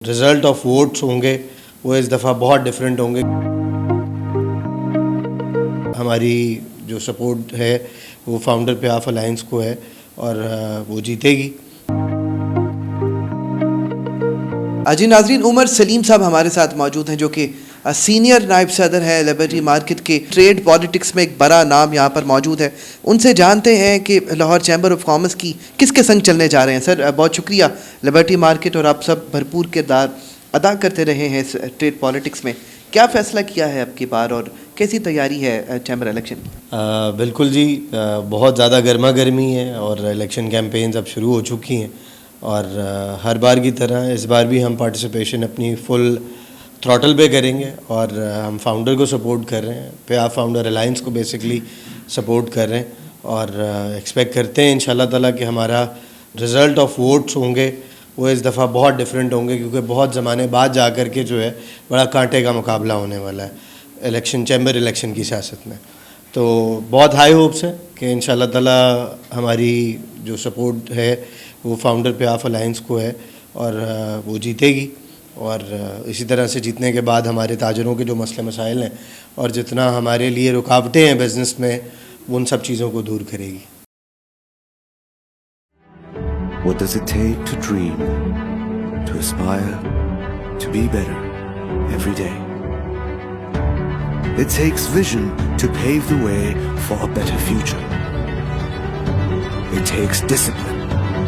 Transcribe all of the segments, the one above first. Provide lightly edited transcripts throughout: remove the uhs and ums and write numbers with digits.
Result of votes होंगे वो इस दफ़ा बहुत डिफरेंट होंगे। हमारी जो सपोर्ट है वो फाउंडर पे ऑफ अलायंस को है और वो जीतेगी। जी नाजरीन, उमर सलीम साहब हमारे साथ मौजूद हैं जो कि सीनियर नायब सदर हैं लिबर्टी मार्केट के। ट्रेड पॉलिटिक्स में एक बड़ा नाम यहाँ पर मौजूद है। उनसे जानते हैं कि लाहौर चैम्बर ऑफ कॉमर्स की किसके संग चलने जा रहे हैं। सर बहुत शुक्रिया, लिबर्टी मार्केट और आप सब भरपूर किरदार अदा करते रहे हैं इस ट्रेड पॉलिटिक्स में। क्या फ़ैसला किया है अब की बार और कैसी तैयारी है चैम्बर इलेक्शन की? बिल्कुल जी, बहुत ज़्यादा गर्मा गर्मी है और इलेक्शन कैंपेन्स अब शुरू हो चुकी हैं और हर बार की तरह इस बार भी हम पार्टिसिपेशन अपनी फुल थ्रॉटल पे करेंगे और हम फाउंडर को सपोर्ट कर रहे हैं, पे आप फाउंडर अलायंस को बेसिकली सपोर्ट कर रहे हैं और एक्सपेक्ट करते हैं इंशाल्लाह ताला कि हमारा रिज़ल्ट ऑफ वोट्स होंगे वो इस दफ़ा बहुत डिफरेंट होंगे, क्योंकि बहुत ज़माने बाद जा कर के जो है बड़ा कांटे का मुकाबला होने वाला है इलेक्शन, चैम्बर इलेक्शन की सियासत में। तो बहुत हाई होप्स है कि इंशाल्लाह ताला हमारी जो सपोर्ट है वो फाउंडर पे ऑफ अलायंस को है और वो जीतेगी और इसी तरह से जीतने के बाद हमारे ताजरों के जो मसले मसाइल हैं और जितना हमारे लिए रुकावटें हैं बिज़नेस में, उन सब चीज़ों को दूर करेगी। What does it take to dream, to aspire, to be better every day? It takes vision to pave the way for a better future. It takes discipline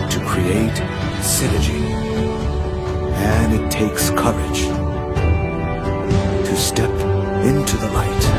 to create synergy. And it takes courage to step into the light.